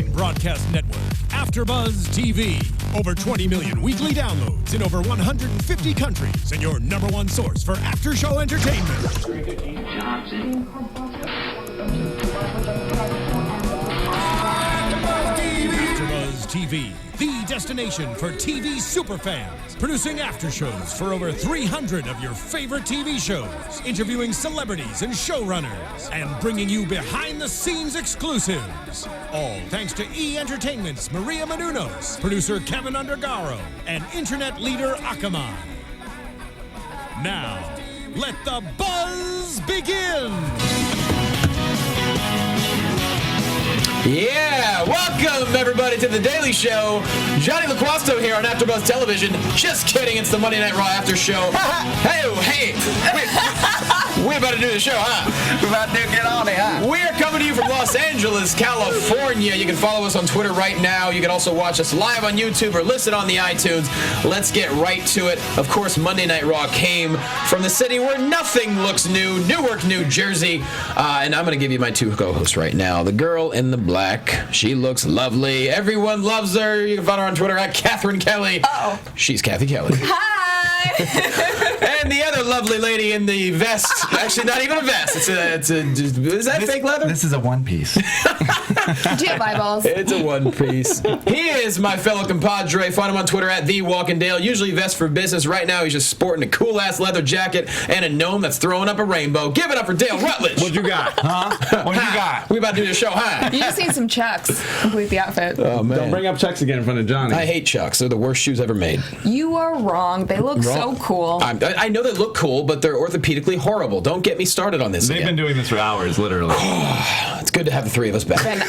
wrestling broadcast network, AFTERBUZZ TV. Over 20 million weekly downloads in over 150 countries, and your #1 source for after-show entertainment. AFTERBUZZ TV, the destination for TV superfans, producing after-shows for over 300 of your favorite TV shows, interviewing celebrities and showrunners, and bringing you behind-the-scenes exclusives. All thanks to E! Entertainment's Maria Menounos, producer Kevin Undergaro, and internet leader Akamai. Now, let the buzz begin! Yeah, welcome everybody to The Daily Show. Jonny Loquasto here on AfterBuzz Television. Just kidding, it's the Monday Night Raw after show. Hey, we're about to do the show, huh? We're about to get on it, huh? We're coming to you from Los Angeles, California. You can follow us on Twitter right now. You can also watch us live on YouTube or listen on the iTunes. Let's get right to it. Of course, Monday Night Raw came from the city where nothing looks new, Newark, New Jersey. And I'm going to give you my two co-hosts right now. The girl in the black. She looks lovely. Everyone loves her. You can find her on Twitter at Cathy Kelley. Uh-oh. She's Cathy Kelley. Hi! And the other lovely lady in the vest. Actually, not even a vest. Is that fake leather? This is a one piece. Do you have eyeballs? It's a one piece. He is my fellow compadre. Find him on Twitter at TheWalkingDale. Usually vest for business. Right now, he's just sporting a cool-ass leather jacket and a gnome that's throwing up a rainbow. Give it up for Dale Rutledge. What you got? Huh? What you got? We about to do the show, huh? You just need some chucks to complete the outfit. Oh, man. Don't bring up Chucks again in front of Johnny. I hate Chucks. They're the worst shoes ever made. You are wrong. They look so cool. I know they look cool, but they're orthopedically horrible. Don't get me started on this They've again. been doing this for hours, literally. It's good to have the three of us back. And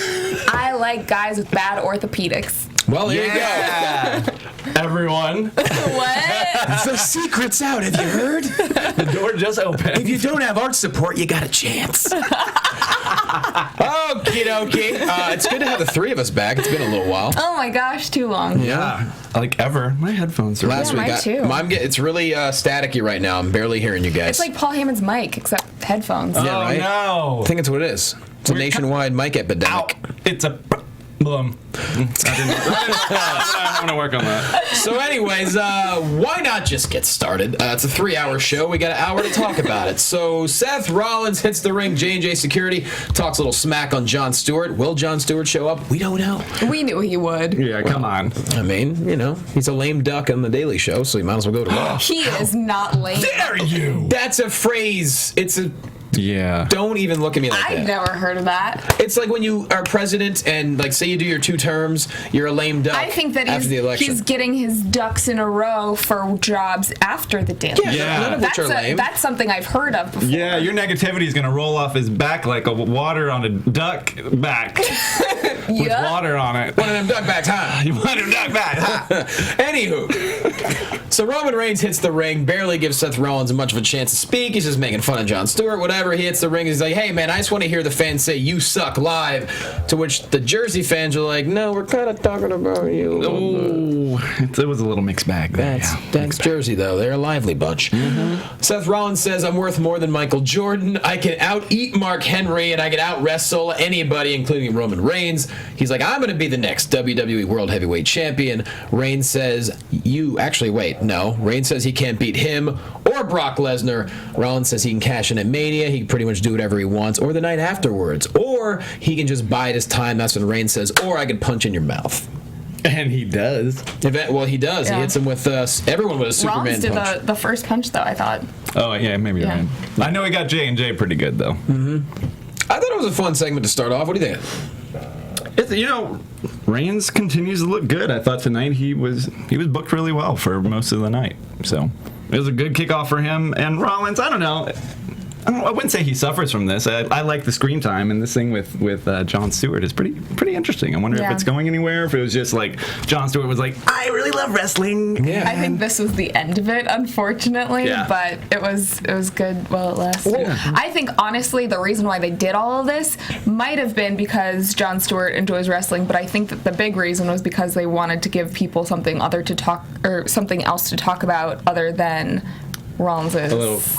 I like guys with bad orthopedics. Well, there you go. Everyone. What? The secret's out. Have you heard? The door just opened. If you don't have art support, you got a chance. Okie dokie. It's good to have the three of us back. It's been a little while. Oh my gosh, too long. Yeah. Like ever. My headphones are Last Yeah, week, mine too. it's really staticky right now. I'm barely hearing you guys. It's like Paul Hammond's mic, except headphones. Yeah, right? no. I think it's what it is. It's a nationwide mic epidemic. It's a problem. I'm going to work on that. So anyways, why not just get started? It's a 3-hour show. We got an hour to talk about it. So Seth Rollins hits the ring. J&J Security talks a little smack on Jon Stewart. Will Jon Stewart show up? We don't know. We knew he would. Yeah, come on. I mean, he's a lame duck on the Daily Show, so he might as well go to Raw. He is not lame. Dare you? That's a phrase. Yeah. Don't even look at me like that. I've never heard of that. It's like when you are president and, like, say you do your 2 terms, you're a lame duck. I think that after the election. he's getting his ducks in a row for jobs after the Daily Show. Yeah. None of which are lame. That's something I've heard of before. Yeah, your negativity is going to roll off his back like a water on a duck back. With water on it. One of them duck backs, huh? You want him duck back, huh? Anywho, so Roman Reigns hits the ring, barely gives Seth Rollins much of a chance to speak. He's just making fun of Jon Stewart, whatever. He hits the ring, he's like, hey, man, I just want to hear the fans say, you suck, live. To which the Jersey fans are like, no, we're kind of talking about you. Oh, it was a little mixed bag there. That's Jersey, though. They're a lively bunch. Mm-hmm. Seth Rollins says, I'm worth more than Michael Jordan. I can out-eat Mark Henry, and I can out-wrestle anybody, including Roman Reigns. He's like, I'm going to be the next WWE World Heavyweight Champion. Reigns says, Reigns says he can't beat him or Brock Lesnar. Rollins says he can cash in at Mania. He can pretty much do whatever he wants, or the night afterwards. Or he can just bide his time. That's when Reigns says, or I can punch in your mouth. And he does. Well, he does. Yeah. He hits him with everyone with a Superman Rollins did punch. the first punch, though, I thought. Oh, yeah, maybe you're right. I know he got J&J pretty good, though. Mm-hmm. I thought it was a fun segment to start off. What do you think? Reigns continues to look good. I thought tonight he was booked really well for most of the night. So it was a good kickoff for him. And Rollins, I don't know. I wouldn't say he suffers from this. I like the screen time, and this thing with Jon Stewart is pretty interesting. I wonder if it's going anywhere. If it was just like Jon Stewart was like, I really love wrestling. Yeah, I think this was the end of it, unfortunately. Yeah. But it was good while it lasted. Yeah. I think honestly the reason why they did all of this might have been because Jon Stewart enjoys wrestling, but I think that the big reason was because they wanted to give people something else to talk about other than Rollins's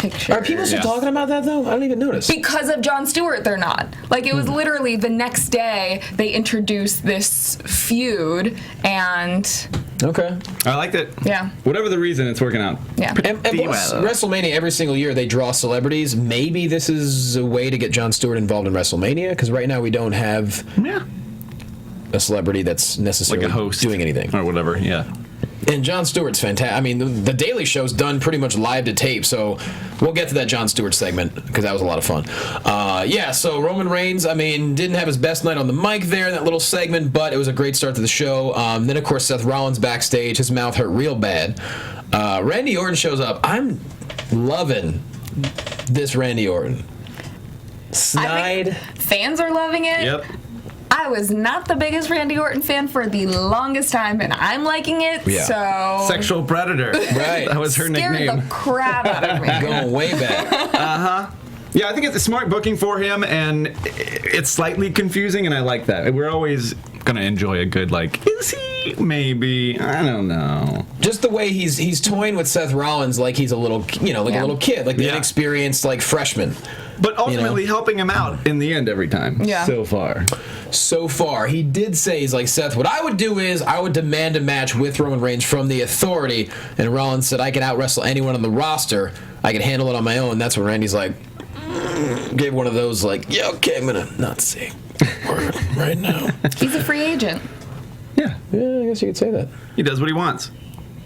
picture. Are people still talking about that though? I don't even notice. Because of Jon Stewart, they're not. Like, it was literally the next day they introduced this feud, and Okay. I liked it. yeah. Whatever the reason, it's working out. Yeah. And plus, WrestleMania, every single year they draw celebrities. Maybe this is a way to get Jon Stewart involved in WrestleMania, because right now we don't have a celebrity that's necessarily Like a host. doing anything. Or whatever, yeah. And Jon Stewart's fantastic. I mean, the Daily Show's done pretty much live to tape, so we'll get to that Jon Stewart segment, because that was a lot of fun. Yeah, so Roman Reigns, I mean, didn't have his best night on the mic there in that little segment, but it was a great start to the show. Then, of course, Seth Rollins backstage. His mouth hurt real bad. Randy Orton shows up. I'm loving this Randy Orton. Snide. I think fans are loving it. Yep. I was not the biggest Randy Orton fan for the longest time, and I'm liking it, Yeah. so... Sexual predator. Right. That was her Scared nickname. the crap out of me. Going way back. Yeah, I think it's a smart booking for him, and it's slightly confusing, and I like that. We're always gonna enjoy a good, like, is he? Maybe. I don't know. Just the way he's toying with Seth Rollins like he's a little, a little kid, like the Yeah. inexperienced, like, freshman. But ultimately helping him out in the end every time. Yeah. So far. So far, he did say, he's like, Seth, what I would do is I would demand a match with Roman Reigns from the Authority. And Rollins said, I can out-wrestle anyone on the roster. I can handle it on my own. That's when Randy's like, gave one of those, like, yeah, okay, I'm going to not say a word right now. He's a free agent. Yeah. Yeah, I guess you could say that. He does what he wants.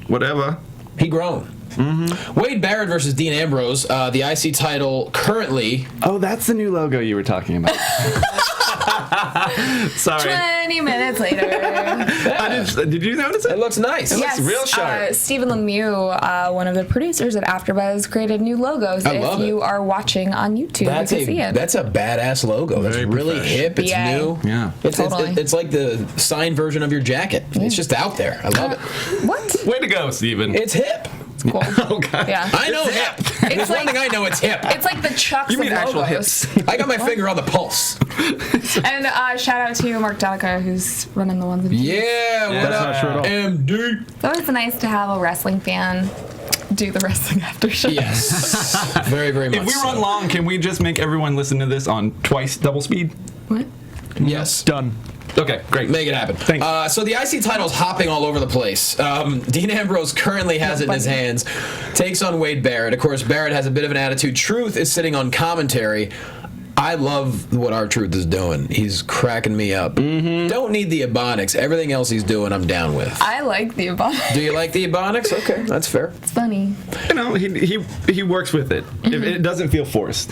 Whatever. He grown. Wade Barrett versus Dean Ambrose. The IC title currently... Oh, that's the new logo you were talking about. Sorry. 20 minutes later. Did you notice it? It looks nice. Yes, real sharp. Stephen Lemieux, one of the producers at AfterBuzz, created new logos. I love if it. you are watching on YouTube, That's you can see it. That's a badass logo. That's Very really profesh. hip. It's Yeah. new. Yeah. Totally. It's like the signed version of your jacket. It's just out there. I love it. What? Way to go, Steven. It's hip. Cool. Okay. Yeah. I know hip. There's one like- thing I know. It's hip. It's like the Chucks You mean of actual logos. hips. I got my finger on the pulse. And shout out to Mark Donica, who's running the ones and twos. Yeah, what that's up, not true at all. MD? It's always nice to have a wrestling fan do the wrestling after show. Yes. Very, very much If we so. run long, can we just make everyone listen to this on twice double speed? What? Yes. Done. Okay, great. Make it happen. Thanks. So the IC title's hopping all over the place. Dean Ambrose currently has it in his hands. Takes on Wade Barrett. Of course, Barrett has a bit of an attitude. Truth is sitting on commentary. I love what R-Truth is doing. He's cracking me up. Don't need the Ebonics. Everything else he's doing, I'm down with. I like the Ebonics. Do you like the Ebonics? Okay, that's fair. It's funny. You know, he works with it. It doesn't feel forced,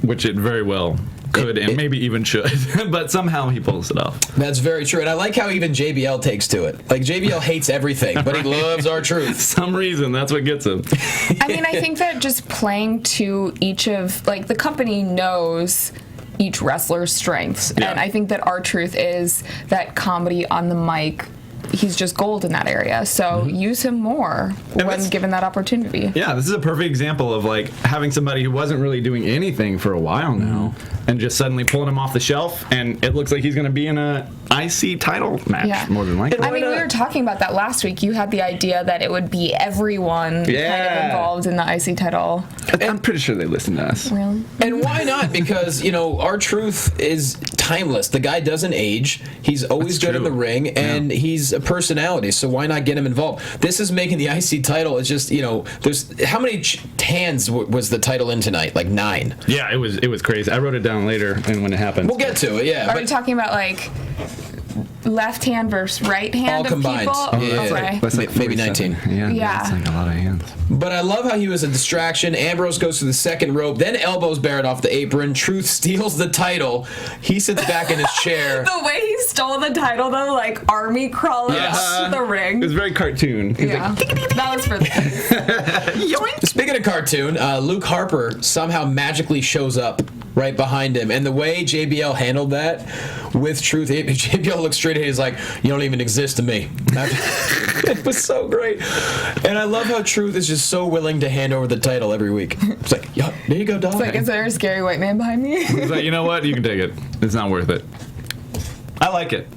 which it very well could and maybe even should. But somehow he pulls it off. That's very true. And I like how even JBL takes to it. Like, JBL hates everything, but he loves R-Truth. Some reason that's what gets him. I mean, I think that just playing to each of, like, the company knows each wrestler's strengths. Yeah. And I think that R-Truth is that comedy on the mic. He's just gold in that area. So use him more when that's- given that opportunity. Yeah, this is a perfect example of like having somebody who wasn't really doing anything for a while now and just suddenly pulling him off the shelf, and it looks like he's going to be in a IC title match Yeah. more than likely. I mean, we were talking about that last week. You had the idea that it would be everyone kind of Yeah. involved in the IC title. I'm pretty sure they listen to us. Really? And why not? Because, R-Truth is timeless. The guy doesn't age. He's always That's good in true. the ring, and he's a personality, so why not get him involved? This is making the IC title. It's just, there's... How many hands was the title in tonight? Like 9. Yeah, it was crazy. I wrote it down later and when it happened. We'll get to it, yeah. Are we talking about, like, left hand versus right hand All of combined. people? Oh, yeah. Okay. That's like Maybe 47. 19. Yeah. That's like a lot of hands. But I love how he was a distraction. Ambrose goes to the second rope, then elbows Barrett off the apron. Truth steals the title. He sits back in his chair. The way he stole the title, though, like army crawling Yes. up the ring. It was very cartoon. He's Yeah. That was for the kids. Speaking of cartoon, Luke Harper somehow magically shows up right behind him. And the way JBL handled that with Truth, JBL looks straight at him. He's like, you don't even exist to me. It was so great. And I love how Truth is just so willing to hand over the title every week. It's like, yeah, there you go, dog. It's like, is there a scary white man behind me? like, you know what? You can take it. It's not worth it. I like it.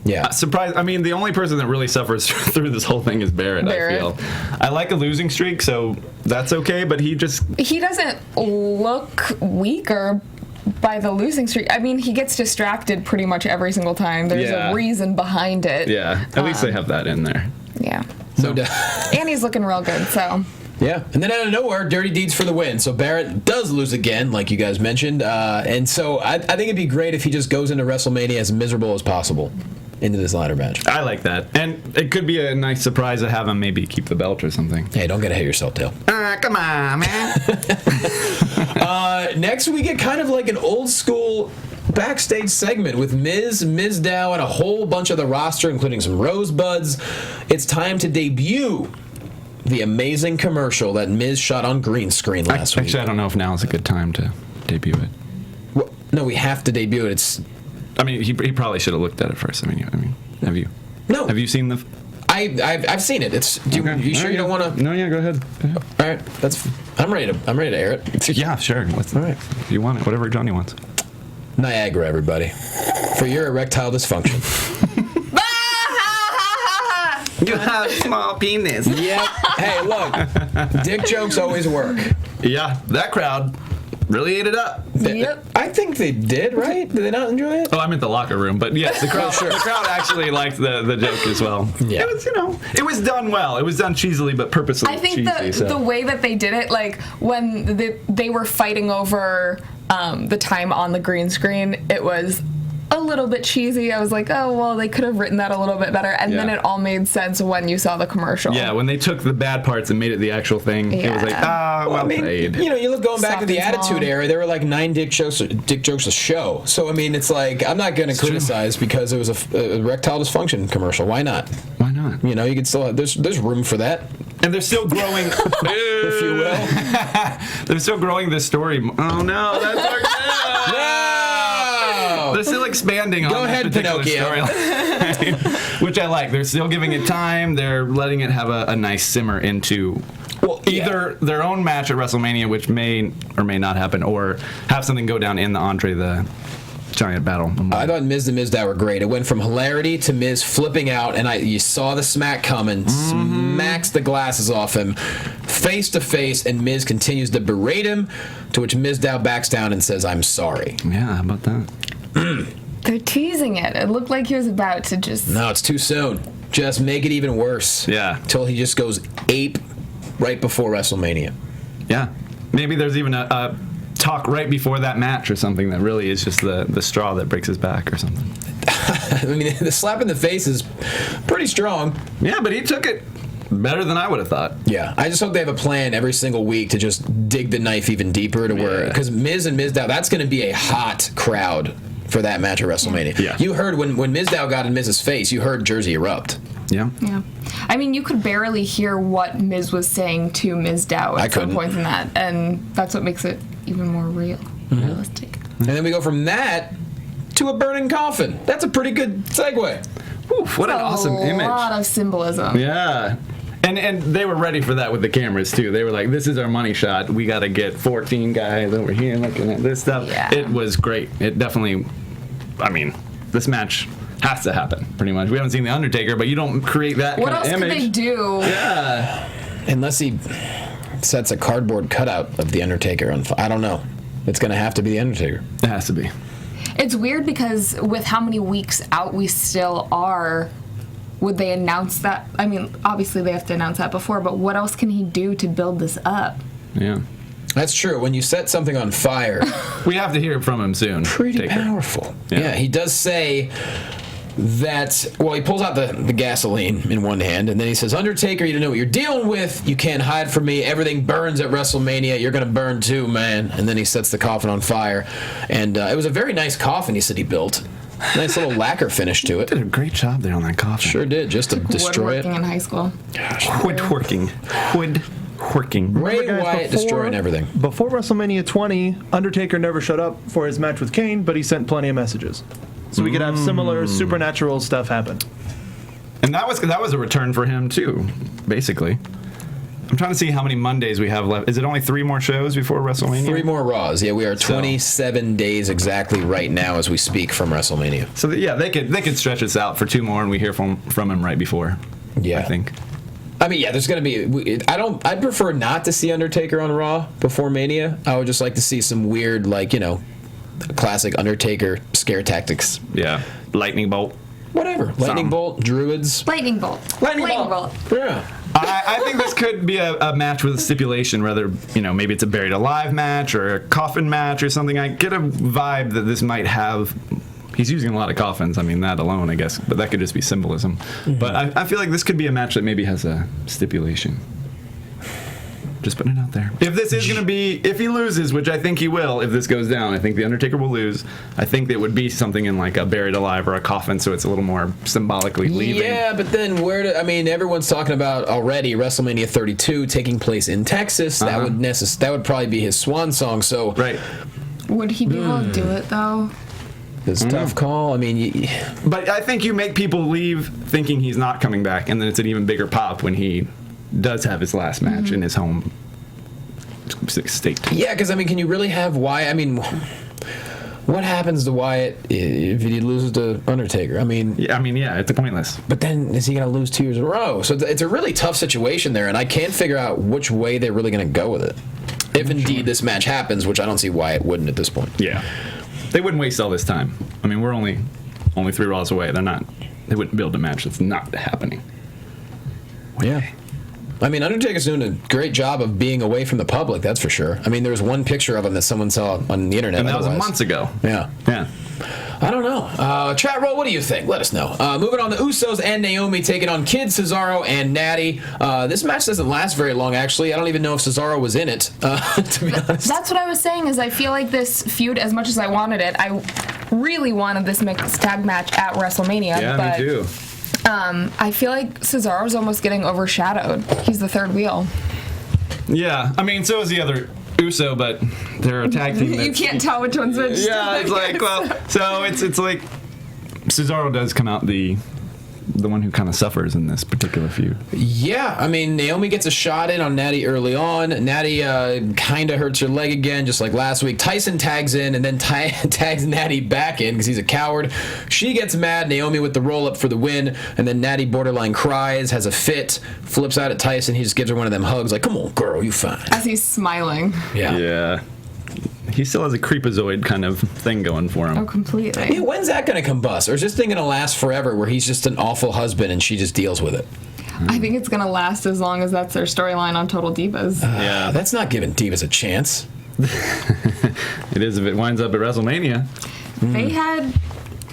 Yeah. Surprise! I mean, the only person that really suffers through this whole thing is Barrett. I feel. I like a losing streak, so that's okay. But he doesn't look weaker by the losing streak. I mean, he gets distracted pretty much every single time. There's a reason behind it. Yeah, at least they have that in there. Yeah. So, and he's looking real good, so. Yeah, and then out of nowhere, Dirty Deeds for the win. So Barrett does lose again, like you guys mentioned. And so I think it'd be great if he just goes into WrestleMania as miserable as possible into this ladder match. I like that. And it could be a nice surprise to have him maybe keep the belt or something. Hey, don't get ahead of yourself, Dale. Come on, man. Next, we get kind of like an old school backstage segment with Miz, Mizdow, and a whole bunch of the roster, including some Rosebuds. It's time to debut the amazing commercial that Miz shot on green screen last week. Actually, I don't know if now is a good time to debut it. Well, no, we have to debut it. I mean, he probably should have looked at it first. I mean, have you? No. Have you seen the? I've seen it. You sure you don't want to? No, yeah, go ahead. All right, I'm ready to air it. Yeah, sure. All right. If you want it, whatever Johnny wants. Niagara, everybody, for your erectile dysfunction. You have small penis. Yep. Hey, look, dick jokes always work. Yeah, that crowd really ate it up. Yep. I think they did, right? Did they not enjoy it? Oh, I'm at the locker room, but yes, the crowd. The crowd actually liked the joke as well. Yeah. It was, it was done well. It was done cheesily, but purposely. I think cheesy, the way that they did it, like when they were fighting over the time on the green screen, it was a little bit cheesy. I was like, oh, well, they could have written that a little bit better. And then it all made sense when you saw the commercial. Yeah, when they took the bad parts and made it the actual thing, it was like, well played. You look going back to the Soft and Attitude Era, there were like 9 dick jokes a show. So, I mean, it's like, I'm not going to criticize because it was a erectile dysfunction commercial. Why not? Why not? You can still have, there's room for that. And they're still growing, if you will. They're still growing this story. Oh, no, that's our No! They're still expanding on ahead, this particular Pinocchio. storyline, which I like. They're still giving it time. They're letting it have a nice simmer into either their own match at WrestleMania, which may or may not happen, or have something go down in the Andre the Giant battle. I thought Miz and Mizdow were great. It went from hilarity to Miz flipping out, and you saw the smack coming, smacks the glasses off him, face to face, and Miz continues to berate him, to which Mizdow backs down and says, "I'm sorry." Yeah, how about that? They're teasing it. It looked like he was about to just... No, it's too soon. Just make it even worse. Yeah. Till he just goes ape right before WrestleMania. Yeah. Maybe there's even a talk right before that match or something that really is just the straw that breaks his back or something. I mean, the slap in the face is pretty strong. Yeah, but he took it better than I would have thought. Yeah, I just hope they have a plan every single week to just dig the knife even deeper to where... Because Miz and Mizdow, that's going to be a hot crowd for that match at WrestleMania. Yeah. You heard when Mizdow got in Miz's face, you heard Jersey erupt. Yeah. Yeah. I mean, you could barely hear what Miz was saying to Mizdow at some points in that, and that's what makes it even more realistic. And then we go from that to a burning coffin. That's a pretty good segue. Oof, what an awesome image. A lot of symbolism. Yeah. And they were ready for that with the cameras, too. They were like, this is our money shot. We got to get 14 guys over here looking at this stuff. Yeah. It was great. It definitely, I mean, this match has to happen, pretty much. We haven't seen The Undertaker, but you don't create that what kind of image. What else could they do? Yeah. Unless he sets a cardboard cutout of The Undertaker on I don't know. It's going to have to be The Undertaker. It has to be. It's weird because with how many weeks out we still are, would they announce that? I mean, obviously they have to announce that before, but what else can he do to build this up? Yeah. That's true. When you set something on fire... we have to hear from him soon. Pretty powerful. Yeah, he does say that... Well, he pulls out the gasoline in one hand, and then he says, Undertaker, you don't know what you're dealing with. You can't hide from me. Everything burns at WrestleMania. You're going to burn too, man. And then he sets the coffin on fire. And it was a very nice coffin he said he built. Nice little lacquer finish to it. Did a great job there on that coffin. Sure did, just to destroy it. Woodworking in high school. Woodworking. Ray Wyatt destroying everything. Before WrestleMania 20, Undertaker never showed up for his match with Kane, but he sent plenty of messages. So we could have similar supernatural stuff happen. And that was a return for him too, basically. I'm trying to see how many Mondays we have left. Is it only 3 more shows before WrestleMania? 3 more Raws. Yeah, we are 27 days exactly right now as we speak from WrestleMania. So they could stretch us out for 2 more, and we hear from him right before. Yeah, I think. I mean, yeah, there's going to be. I'd prefer not to see Undertaker on Raw before Mania. I would just like to see some weird, classic Undertaker scare tactics. Yeah, lightning bolt. Whatever. Lightning bolt, druids. Lightning bolt. Lightning bolt. Yeah. I think this could be a match with a stipulation, whether, maybe it's a buried alive match or a coffin match or something. I get a vibe that this might have. He's using a lot of coffins. I mean, that alone, I guess, but that could just be symbolism. Mm-hmm. But I feel like this could be a match that maybe has a stipulation. Just putting it out there. If this is going to be, if he loses, which I think he will, if this goes down, I think The Undertaker will lose. I think it would be something in like a buried alive or a coffin, so it's a little more symbolically leaving. Yeah, but then everyone's talking about already WrestleMania 32 taking place in Texas. That would probably be his swan song. So right. Would he be able to do it though? It's a tough call. I mean, but I think you make people leave thinking he's not coming back, and then it's an even bigger pop when he does have his last match in his home state. Yeah, because can you really have Wyatt? What happens to Wyatt if he loses to Undertaker? Yeah, it's pointless. But then is he going to lose 2 years in a row? So it's a really tough situation there, and I can't figure out which way they're really going to go with it. If indeed this match happens, which I don't see why it wouldn't at this point. Yeah, they wouldn't waste all this time. We're only 3 Raws away. They wouldn't build a match that's not happening. Yeah. Undertaker's doing a great job of being away from the public, that's for sure. There was one picture of him that someone saw on the internet. And that was months ago. Yeah. I don't know. Chat roll, what do you think? Let us know. Moving on, the Usos and Naomi taking on Kid, Cesaro, and Natty. This match doesn't last very long, actually. I don't even know if Cesaro was in it, to be honest. That's what I was saying, is I feel like this feud, as much as I wanted it, I really wanted this mixed tag match at WrestleMania. Yeah, but me too. I feel like Cesaro's almost getting overshadowed. He's the third wheel. Yeah, so is the other Uso, but they're a tag team. You can't tell which one's which. Yeah, it's like, so it's like Cesaro does come out the one who kind of suffers in this particular feud. Yeah, Naomi gets a shot in on Natty early on. Natty kind of hurts her leg again, just like last week. Tyson tags in and then tags Natty back in because he's a coward. She gets mad. Naomi with the roll-up for the win, and then Natty borderline cries, has a fit, flips out at Tyson. He just gives her one of them hugs, like, come on, girl, you fine. As he's smiling. Yeah. He still has a creepazoid kind of thing going for him. Oh, completely. When's that going to combust? Or is this thing going to last forever where he's just an awful husband and she just deals with it? I think it's going to last as long as that's their storyline on Total Divas. Yeah. That's not giving Divas a chance. It is if it winds up at WrestleMania. They had...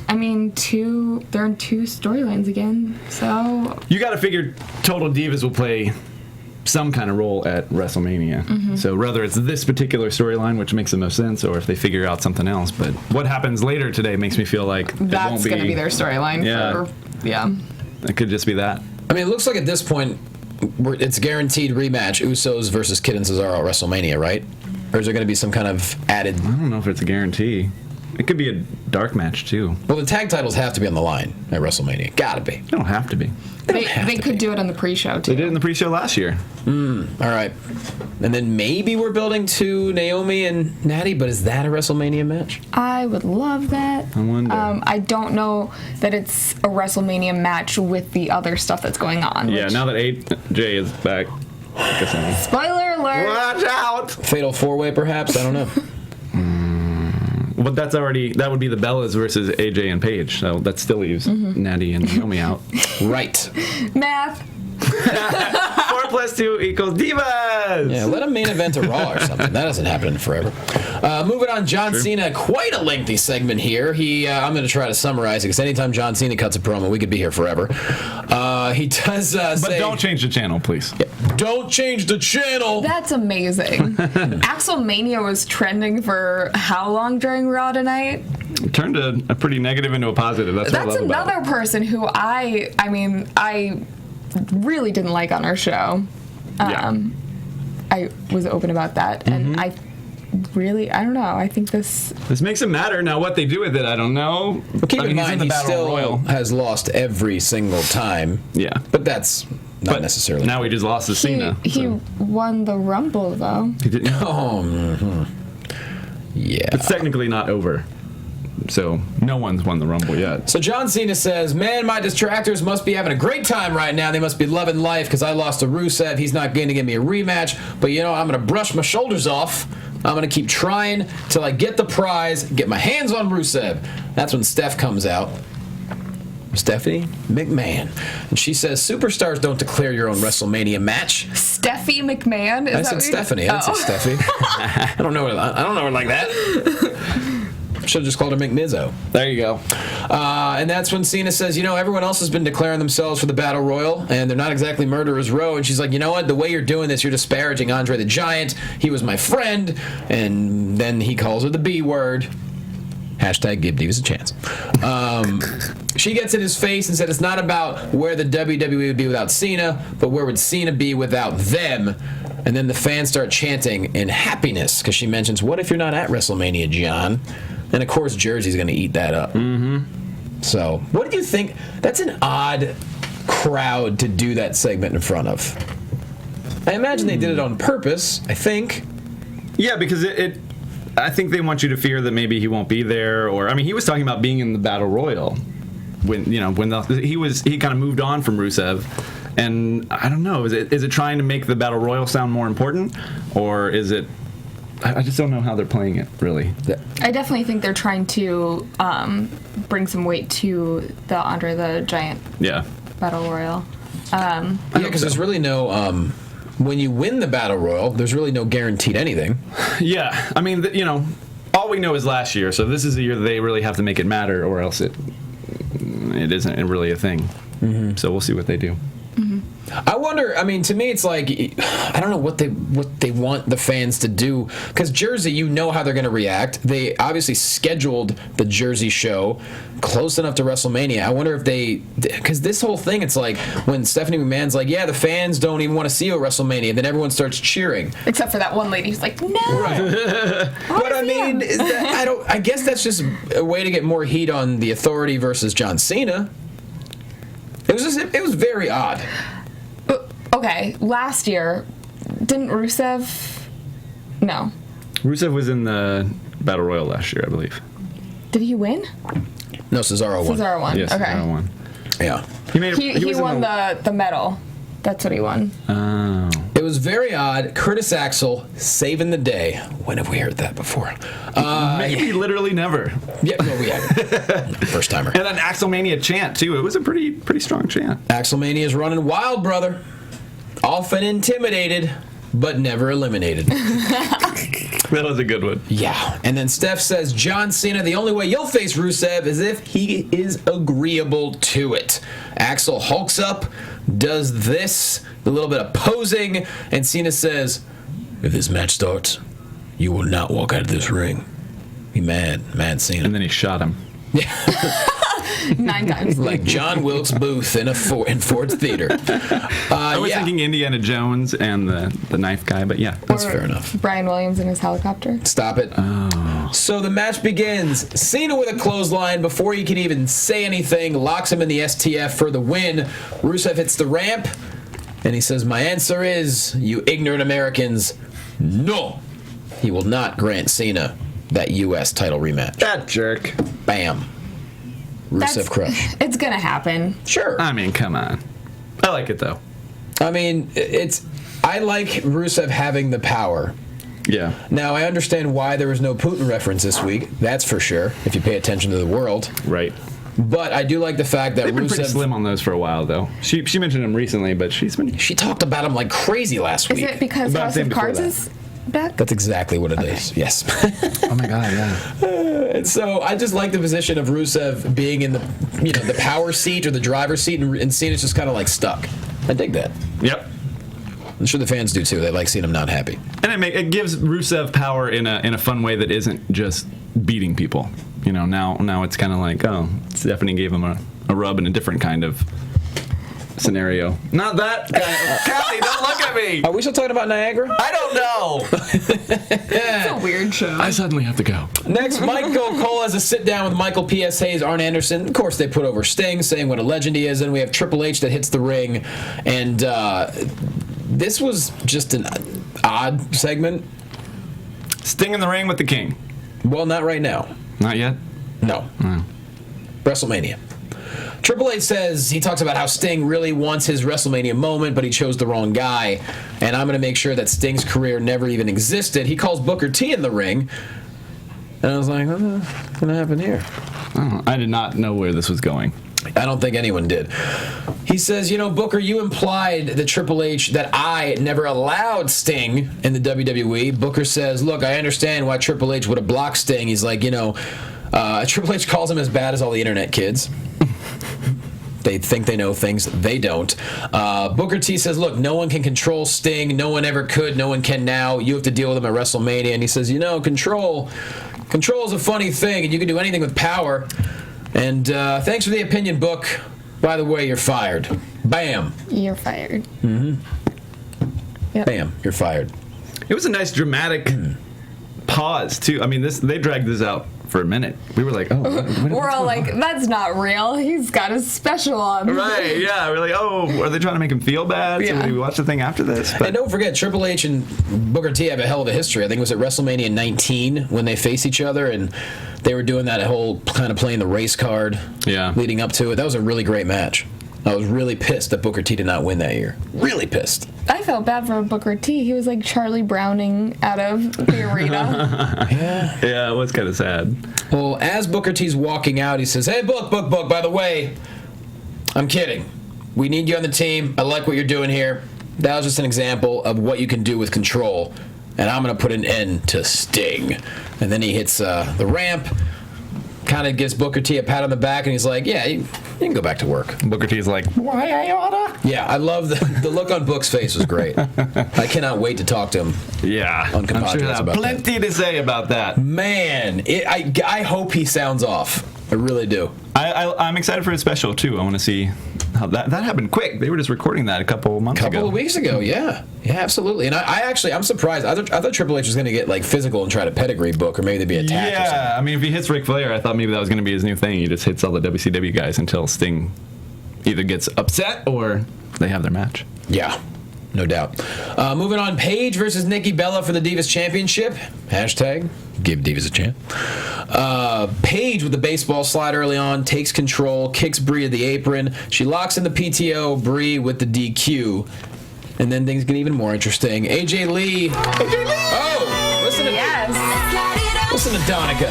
they're in 2 storylines again, so... You got to figure Total Divas will play some kind of role at WrestleMania. Mm-hmm. So whether it's this particular storyline, which makes the most sense, or if they figure out something else. But what happens later today makes me feel like that's going to be their storyline. Yeah. It could just be that. It looks like at this point, it's guaranteed rematch, Usos versus Kid and Cesaro at WrestleMania, right? Or is there going to be some kind of added... I don't know if it's a guarantee. It could be a dark match, too. Well, the tag titles have to be on the line at WrestleMania. Gotta be. They don't have to be. They could do it on the pre-show, too. They did it in the pre-show last year. All right. And then maybe we're building to Naomi and Natty, but is that a WrestleMania match? I would love that. I wonder. I don't know that it's a WrestleMania match with the other stuff that's going on. Yeah, now that AJ is back. Spoiler alert! Watch out! Fatal 4-way, perhaps? I don't know. But that would be the Bellas versus AJ and Paige. So that still leaves Natty and Naomi out. Right. Math. 4 + 2 = Divas. Yeah, let them main event a Raw or something. That doesn't happen forever. Moving on, John Cena. Quite a lengthy segment here. I'm going to try to summarize it because anytime John Cena cuts a promo, we could be here forever. He does but say... don't change the channel, please. Yeah, don't change the channel. That's amazing. Axelmania was trending for how long during Raw tonight? It turned a pretty negative into a positive. That's what I love another about it. person who I really didn't like on our show. I was open about that, and I don't know. I think this makes it matter. Now, what they do with it, I don't know. But keep in mind, he still has lost every single time. Yeah. But that's not necessarily. Now he just lost to Cena. He won the Rumble, though. He didn't. Yeah. It's technically not over. So no one's won the Rumble yet. So John Cena says, man, my detractors must be having a great time right now. They must be loving life because I lost to Rusev. He's not going to give me a rematch. But, I'm going to brush my shoulders off. I'm going to keep trying till I get the prize, get my hands on Rusev. That's when Steph comes out. Stephanie McMahon. And she says, superstars don't declare your own WrestleMania match. Steffi McMahon? I said Stephanie. I didn't say Steffi. I don't know her like that. Should have just called her McMizzo. There you go. And that's when Cena says, everyone else has been declaring themselves for the Battle Royal, and they're not exactly Murderers Row. And she's like, you know what? The way you're doing this, you're disparaging Andre the Giant. He was my friend. And then he calls her the B word. Hashtag give Divas a chance. She gets in his face and said it's not about where the WWE would be without Cena, but where would Cena be without them? And then the fans start chanting in happiness because she mentions, what if you're not at WrestleMania, John? And of course, Jersey's going to eat that up. Mm-hmm. So, what do you think? That's an odd crowd to do that segment in front of. I imagine they did it on purpose, I think. Yeah, because I think they want you to fear that maybe he won't be there, or he was talking about being in the Battle Royal when he kind of moved on from Rusev, and I don't know, is it trying to make the Battle Royal sound more important, or is it? I just don't know how they're playing it, really. I definitely think they're trying to bring some weight to the Andre the Giant Battle Royal. Because there's really no. When you win the Battle Royal, there's really no guaranteed anything. Yeah, all we know is last year, so this is the year that they really have to make it matter, or else it isn't really a thing. Mm-hmm. So we'll see what they do. Mm-hmm. I wonder, to me it's like, I don't know what they want the fans to do, because Jersey, how they're going to react. They obviously scheduled the Jersey show close enough to WrestleMania. I wonder if because this whole thing, it's like when Stephanie McMahon's like, yeah, the fans don't even want to see you at WrestleMania, and then everyone starts cheering. Except for that one lady who's like, no. Right. But I guess that's just a way to get more heat on the Authority versus John Cena. It was very odd. Okay, last year, didn't Rusev? No. Rusev was in the Battle Royal last year, I believe. Did he win? No, Cesaro won. Cesaro won. Yes, okay. Cesaro won. Yeah. He won the medal. That's what he won. Oh. It was very odd. Curtis Axel saving the day. When have we heard that before? Maybe literally never. Yeah, no, we haven't. First timer. And an Axelmania chant, too. It was a pretty strong chant. Axelmania is running wild, brother. Often intimidated, but never eliminated. That was a good one. Yeah. And then Steph says, John Cena, the only way you'll face Rusev is if he is agreeable to it. Axel hulks up, does this, a little bit of posing, and Cena says, if this match starts, you will not walk out of this ring. Be mad Cena. And then he shot him. Yeah. 9 times. Like John Wilkes Booth in Ford's Theater. I was thinking Indiana Jones and the knife guy, but yeah. That's fair enough. Brian Williams in his helicopter. Stop it. Oh. So the match begins. Cena with a clothesline before he can even say anything, locks him in the STF for the win. Rusev hits the ramp, and he says, my answer is, you ignorant Americans, no. He will not grant Cena that U.S. title rematch. That jerk. Bam. Rusev crush. It's going to happen. Sure. Come on. I like it, though. I like Rusev having the power. Yeah. Now, I understand why there was no Putin reference this week. That's for sure, if you pay attention to the world. Right. But I do like the fact that They've been Rusev... pretty slim on those for a while, though. She mentioned him recently, but she talked about him like crazy last week. Is it because About House the of same before Cards that. is back? That's exactly what it is. Yes. Oh my God, yeah. And so I just like the position of Rusev being in the power seat or the driver's seat, and Cena's just kind of like stuck. I dig that. Yep. I'm sure the fans do too. They like seeing him not happy. And it gives Rusev power in a fun way that isn't just beating people. Now it's kind of like, Stephanie gave him a rub in a different kind of scenario. Not that guy. Cathy, don't look at me. Are we still talking about Niagara? I don't know. It's a weird show. I suddenly have to go. Next, Michael Cole has a sit-down with Michael P.S. Hayes, Arn Anderson. Of course, they put over Sting, saying what a legend he is. And we have Triple H that hits the ring. And this was just an odd segment. Sting in the ring with the King. Well, not right now. Not yet? No. WrestleMania. Triple H says he talks about how Sting really wants his WrestleMania moment, but he chose the wrong guy. And I'm going to make sure that Sting's career never even existed. He calls Booker T in the ring. And I was like, what's going to happen here? Oh, I did not know where this was going. I don't think anyone did. He says, Booker, you implied that Triple H, that I never allowed Sting in the WWE. Booker says, look, I understand why Triple H would have blocked Sting. He's like, Triple H calls him as bad as all the internet kids. They think they know things they don't. Booker T says, look, no one can control Sting. No one ever could. No one can now. You have to deal with him at WrestleMania. And he says, control is a funny thing, and you can do anything with power. And thanks for the opinion, Book. By the way, you're fired. Bam. You're fired. Mm-hmm. Yep. Bam. You're fired. It was a nice dramatic pause, too. I mean, they dragged this out for a minute. We were like, we're all like, that's not real. He's got a special on. Right, yeah. We're like, are they trying to make him feel bad? Yeah. So we watch the thing after this. But and don't forget, Triple H and Booker T have a hell of a history. I think it was at WrestleMania 19 when they face each other, and they were doing that whole kind of playing the race card leading up to it. That was a really great match. I was really pissed that Booker T did not win that year. Really pissed. I felt bad for Booker T. He was like Charlie Browning out of the arena. Yeah, it was kind of sad. Well, as Booker T's walking out, he says, hey, Book, by the way, I'm kidding. We need you on the team. I like what you're doing here. That was just an example of what you can do with control. And I'm going to put an end to Sting. And then he hits the ramp. Kind of gives Booker T a pat on the back, and he's like, yeah, you can go back to work. Booker T's like, why I oughta? Yeah, I love the look on Book's face was great. I cannot wait to talk to him. Yeah, on I'm sure about plenty to say about that. Man, I hope he sounds off. I really do. I'm excited for his special, too. I want to see how that happened quick. They were just recording that a couple months ago. A couple of weeks ago, yeah. Yeah, absolutely. And I'm surprised. I thought Triple H was going to get like physical and try to pedigree Book, or maybe they'd be attacked or something. Yeah, I mean, if he hits Ric Flair, I thought maybe that was going to be his new thing. He just hits all the WCW guys until Sting either gets upset or they have their match. Yeah. No doubt. Moving on, Paige versus Nikki Bella for the Divas Championship. Hashtag give Divas a chance. Paige with the baseball slide early on, takes control, kicks Brie to the apron. She locks in the PTO, Brie with the DQ. And then things get even more interesting. AJ Lee. Oh, listen to Donica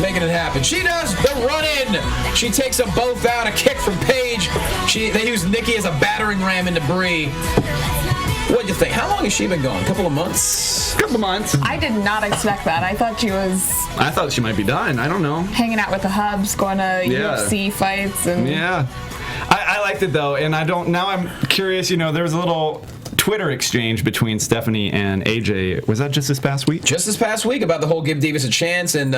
making it happen. She does the run-in. She takes them both out, a kick from Paige. They use Nikki as a battering ram into Brie. What'd you think? How long has she been gone? A couple of months? Couple months. I did not expect that. I thought she might be done. I don't know. Hanging out with the hubs, going to UFC fights. And yeah. I liked it, though, and now I'm curious, there was a little Twitter exchange between Stephanie and AJ. Was that just this past week? Just this past week about the whole give Divas a chance, and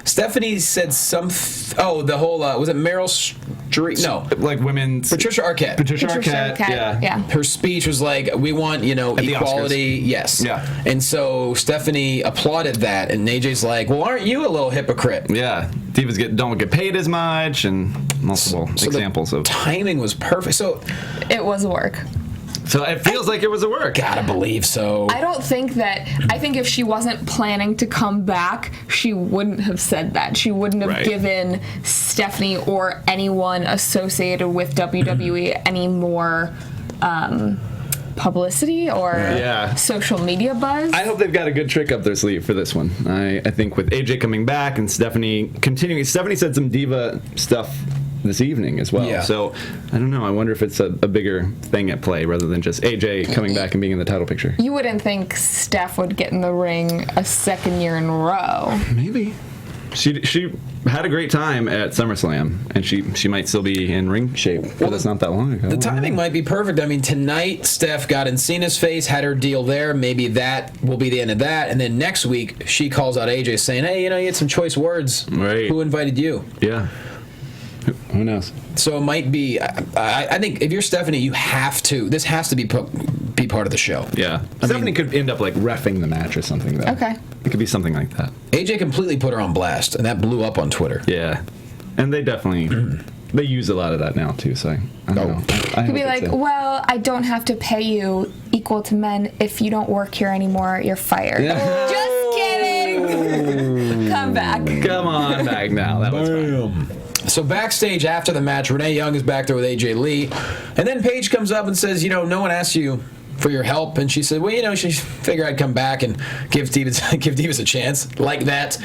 Stephanie said the whole, was it Meryl Streep? No. Like women's... Patricia Arquette. Patricia Arquette, yeah. Her speech was like, we want, equality. Yes. Yeah. And so Stephanie applauded that, and AJ's like, well, aren't you a little hypocrite? Yeah. Divas don't get paid as much, and multiple examples of... timing was perfect. So it was work. So it feels like it was a work. Gotta believe so. I think if she wasn't planning to come back, she wouldn't have said that. She wouldn't have given Stephanie or anyone associated with WWE any more publicity or social media buzz. I hope they've got a good trick up their sleeve for this one. I think with AJ coming back and Stephanie continuing. Stephanie said some diva stuff this evening as well. Yeah. So I don't know. I wonder if it's a bigger thing at play rather than just AJ coming back and being in the title picture. You wouldn't think Steph would get in the ring a second year in a row. Maybe. She had a great time at SummerSlam, and she might still be in ring shape. Well, that's not that long ago. The timing might be perfect. I mean, tonight Steph got in Cena's face, had her deal there. Maybe that will be the end of that. And then next week she calls out AJ saying, "Hey, you had some choice words. Right. Who invited you?" Yeah. Who knows? So it might be. I think if you're Stephanie, you have to. This has to be part of the show. Yeah. Stephanie could end up like reffing the match or something, though. Okay. It could be something like that. AJ completely put her on blast, and that blew up on Twitter. Yeah. And they definitely. They use a lot of that now, too, so I don't know. Could be like, well, I don't have to pay you equal to men. If you don't work here anymore, you're fired. Just kidding. Come back. Come on back now. That was fine. So backstage after the match, Renee Young is back there with AJ Lee, and then Paige comes up and says, no one asked you for your help, and she said, well, she figured I'd come back and give Divas a chance, like that.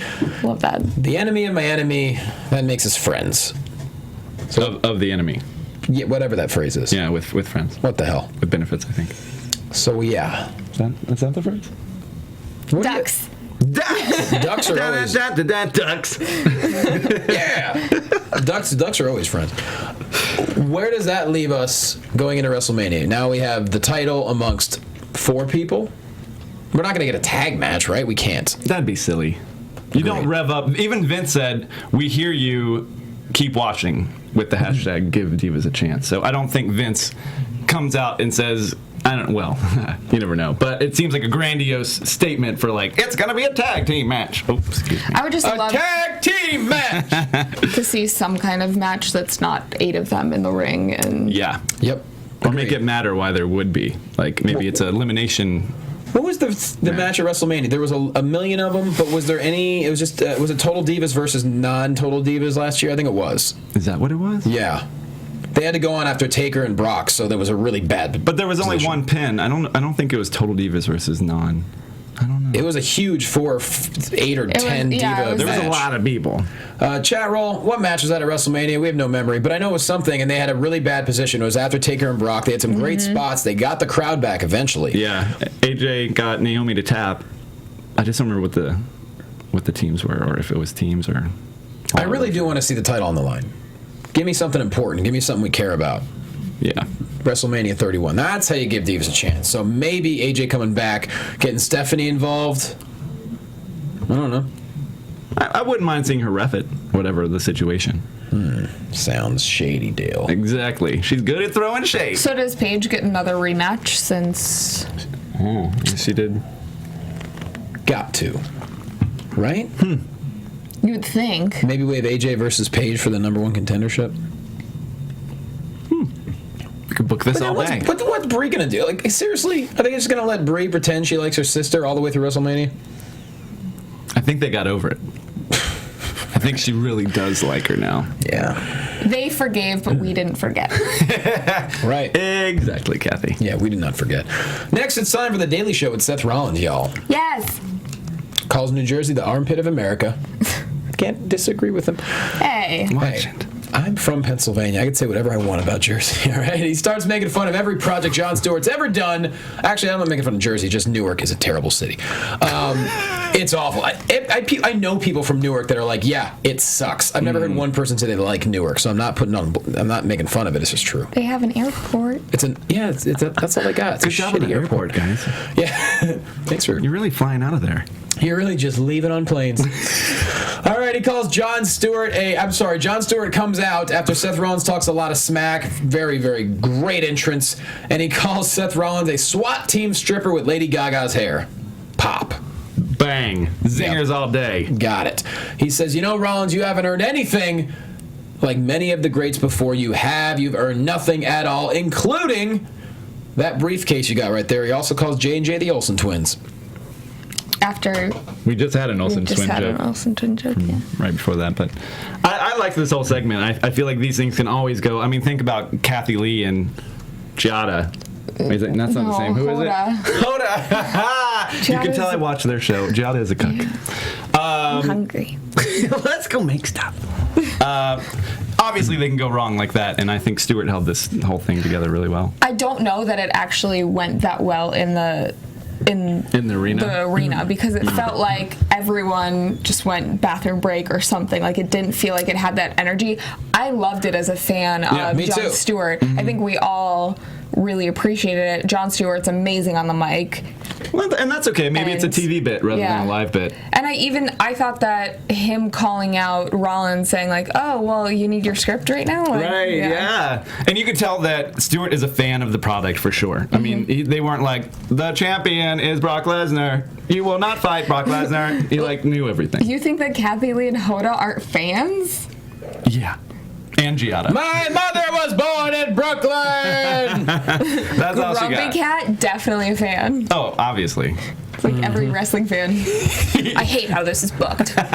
Love that. The enemy of my enemy, that makes us friends. So, of the enemy. Yeah, whatever that phrase is. Yeah, with friends. What the hell? With benefits, I think. So, yeah. Is that the phrase? Ducks. Ducks are always... Ducks. Yeah! Ducks are always friends. Where does that leave us going into WrestleMania? Now we have the title amongst 4 people. We're not going to get a tag match, right? We can't. That'd be silly. You don't rev up. Even Vince said, we hear you, keep watching, with the hashtag give Divas a chance. So I don't think Vince comes out and says, you never know. But it seems like a grandiose statement for like, it's going to be a tag team match. Oh, excuse me. I would just love tag team match! to see some kind of match that's not 8 of them in the ring. And Yeah. Yep. Or make it matter why there would be. Like, maybe it's an elimination. What was the match at WrestleMania? There was a million of them, but was there any... It was just... was it Total Divas versus non-Total Divas last year? I think it was. Is that what it was? Yeah. They had to go on after Taker and Brock, so there was a really bad But there was only position. one pin. I don't think it was Total Divas versus non. I don't know. It was a huge 4, 8, or 10 diva There was a match. lot of people. Chat roll, what match was that at WrestleMania? We have no memory, but I know it was something, and they had a really bad position. It was after Taker and Brock. They had some great spots. They got the crowd back eventually. Yeah, AJ got Naomi to tap. I just don't remember what the teams were, or if it was teams or... I really do want to see the title on the line. Give me something important. Give me something we care about. Yeah. WrestleMania 31. That's how you give Divas a chance. So maybe AJ coming back, getting Stephanie involved. I don't know. I wouldn't mind seeing her ref it, whatever the situation. Sounds shady, Dale. Exactly. She's good at throwing shade. So does Paige get another rematch since... Oh, she did. Got to. Right? You would think. Maybe we have AJ versus Paige for the #1 contendership. We could book this all day. What's Brie gonna do? Like, seriously? Are they just gonna let Brie pretend she likes her sister all the way through WrestleMania? I think they got over it. I think she really does like her now. Yeah. They forgave, but we didn't forget. Right. Exactly, Kathy. Yeah, we did not forget. Next, it's time for the Daily Show with Seth Rollins, y'all. Yes. Calls New Jersey the armpit of America. Can't disagree with him. Hey. Watch Hey, it. I'm from Pennsylvania. I can say whatever I want about Jersey, all right? He starts making fun of every project Jon Stewart's ever done. Actually, I'm not making fun of Jersey, just Newark is a terrible city. It's awful. I know people from Newark that are like, yeah, it sucks. I've never heard one person say they like Newark, so I'm not making fun of it. It's just true. They have an airport. That's all they got. It's Good a job at shitty the airport, guys. Yeah. Thanks for... You're really flying out of there. You're really just leaving on planes. All right, he calls Jon Stewart Jon Stewart comes out after Seth Rollins talks a lot of smack. Very, very great entrance. And he calls Seth Rollins a SWAT team stripper with Lady Gaga's hair. Pop. Bang. Zingers all day. Got it. He says, Rollins, you haven't earned anything like many of the greats before you have. You've earned nothing at all, including that briefcase you got right there. He also calls J&J the Olsen twins. After We just had an Olsen twin joke. Yeah. Right before that, but I like this whole segment. I feel like these things can always go. I mean, think about Kathy Lee and Giada. That's not the same. Who is it? Hoda. You can tell I watch their show. Giada is a cook. I'm hungry. Let's go make stuff. Obviously, they can go wrong like that, and I think Stewart held this whole thing together really well. I don't know that it actually went that well in the arena because it felt like everyone just went bathroom break or something. Like it didn't feel like it had that energy. I loved it as a fan of Jon Stewart. I think we all really appreciated it. Jon Stewart's amazing on the mic. Well, and that's okay. Maybe it's a TV bit rather yeah. than a live bit. And I thought that him calling out Rollins saying like, oh, well, you need your script right now? Like, Right, yeah. And you could tell that Stewart is a fan of the product for sure. I mean, they weren't like, the champion is Brock Lesnar. You will not fight Brock Lesnar. He like knew everything. You think that Cathy Lee and Hoda aren't fans? Yeah. And Giada. My mother was born in Brooklyn. That's all she Grumpy got. Cat, definitely a fan. Oh, obviously. It's like every wrestling fan. I hate how this is booked. I'm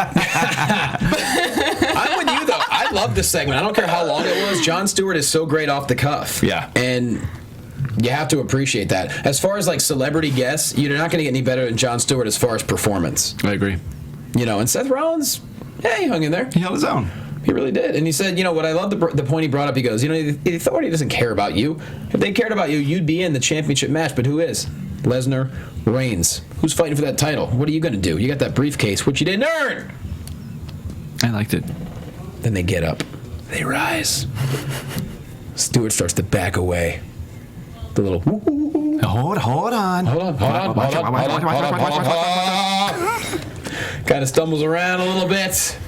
with you, though. I love this segment. I don't care how long it was. Jon Stewart is so great off the cuff. Yeah. And you have to appreciate that. As far as like celebrity guests, you're not going to get any better than Jon Stewart as far as performance. I agree. You know, and Seth Rollins, yeah, he hung in there. He held his own. He really did. And he said, you know, what I love the point he brought up, he goes, you know, the authority doesn't care about you. If they cared about you, you'd be in the championship match. But who is? Lesnar, Reigns. Who's fighting for that title? What are you going to do? You got that briefcase, which you didn't earn. I liked it. Then they get up. They rise. Stewart starts to back away. The little woo-hoo-hoo. Hold on. Kind of stumbles around a little bit.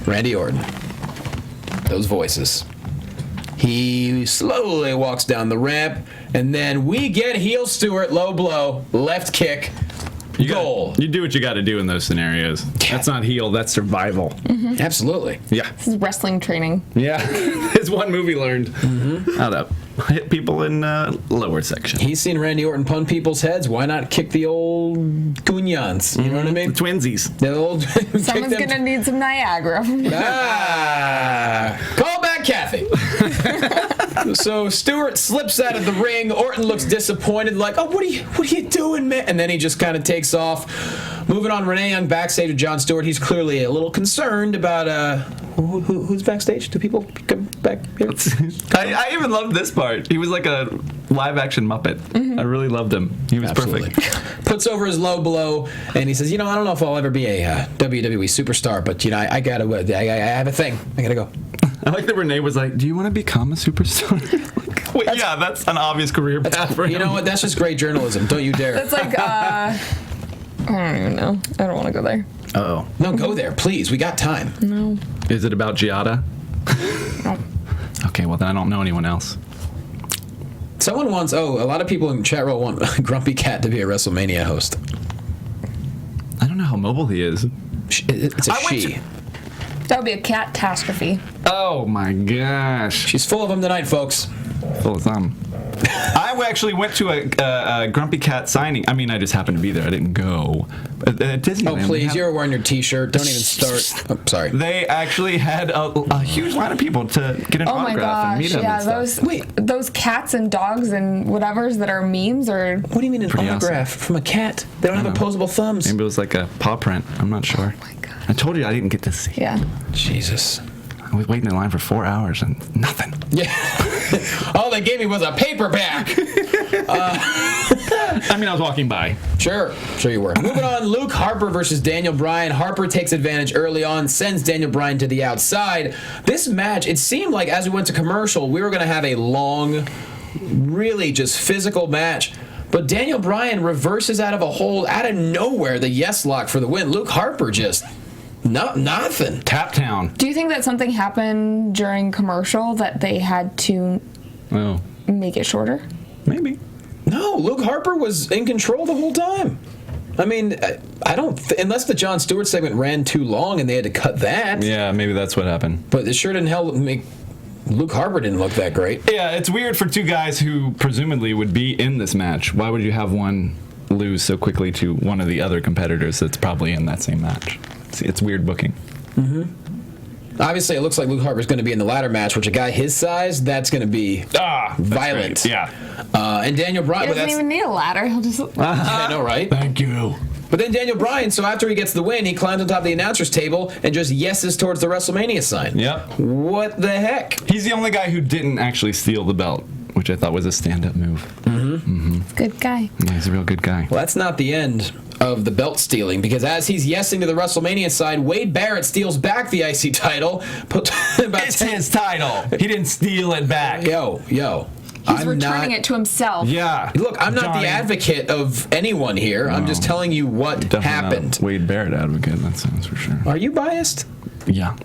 Randy Orton. Those voices. He slowly walks down the ramp, and then we get heel Stewart, low blow, left kick, goal. You do what you got to do in those scenarios. That's not heel, that's survival. Absolutely. Yeah. This is wrestling training. Yeah. It's one movie learned how to hit people in lower section. He's seen Randy Orton punt people's heads. Why not kick the old Gunyans? You know what I mean? Twinsies. The old Someone's going to need some Niagara. Call back Cathy. So Stewart slips out of the ring. Orton looks disappointed, like, "Oh, what are you doing, man?" And then he just kind of takes off. Moving on, Renee Young backstage with Jon Stewart. He's clearly a little concerned about who's backstage. Do people come back here? I even loved this part. He was like a live action Muppet. I really loved him. He was perfect. Puts over his low blow, and he says, "You know, I don't know if I'll ever be a WWE superstar, but you know, I have a thing. I gotta go." I like that Renee was like, "Do you want to become a superstar?" Like, wait, yeah, that's an obvious career path for him. You know what? That's just great journalism. Don't you dare. It's like, I don't even know. I don't want to go there. Uh-oh. No, go there, please. We got time. No. Is it about Giada? No. Okay, well then I don't know anyone else. Someone wants, a lot of people in the chat room want Grumpy Cat to be a WrestleMania host. I don't know how mobile he is. It's a she. That would be a catastrophe. Oh my gosh. She's full of them tonight, folks. Full of thumb. I actually went to a Grumpy Cat signing. I mean, I just happened to be there. I didn't go. At Disneyland. Oh, please. You're wearing your T-shirt. Don't even start. Oh, sorry. They actually had a huge line of people to get an Oh my autograph and gosh, meet him yeah, and stuff. those cats and dogs and whatevers that are memes or What do you mean an Pretty autograph from a cat? They don't have opposable thumbs. Maybe it was like a paw print. I'm not sure. Oh my god. I told you I didn't get to see. Yeah. Jesus. I was waiting in line for 4 hours and nothing. Yeah. All they gave me was a paperback. I mean, I was walking by. Sure you were. Moving on, Luke Harper versus Daniel Bryan. Harper takes advantage early on, sends Daniel Bryan to the outside. This match, it seemed like as we went to commercial, we were going to have a long, really just physical match. But Daniel Bryan reverses out of a hold, out of nowhere, the yes lock for the win. Luke Harper just, nothing. Tap Town. Do you think that something happened during commercial that they had to Oh, make it shorter? maybe. No, Luke Harper was in control the whole time. I mean, I don't, unless the Jon Stewart segment ran too long and they had to cut that. Yeah, maybe that's what happened. But it sure didn't make Luke Harper didn't look that great. Yeah, it's weird for two guys who presumably would be in this match. Why would you have one lose so quickly to one of the other competitors that's probably in that same match? It's weird booking. Mm-hmm. Obviously, it looks like Luke Harper's going to be in the ladder match, which a guy his size, that's going to be violent. Great. Yeah. And Daniel Bryan... He doesn't even need a ladder. He'll just... I know, right? Thank you. But then Daniel Bryan, so after he gets the win, he climbs on top of the announcer's table and just yeses towards the WrestleMania sign. Yep. What the heck? He's the only guy who didn't actually steal the belt, which I thought was a stand-up move. Good guy. Yeah, he's a real good guy. Well, that's not the end of the belt stealing, because as he's yesing to the WrestleMania side, Wade Barrett steals back the IC title. It's his title. He didn't steal it back. Yo. He's I'm returning not- it to himself. Yeah. Look, I'm not Johnny. the advocate of anyone here. I'm just telling you what Definitely happened. not Wade Barrett advocate, that sounds for sure. Are you biased? Yeah.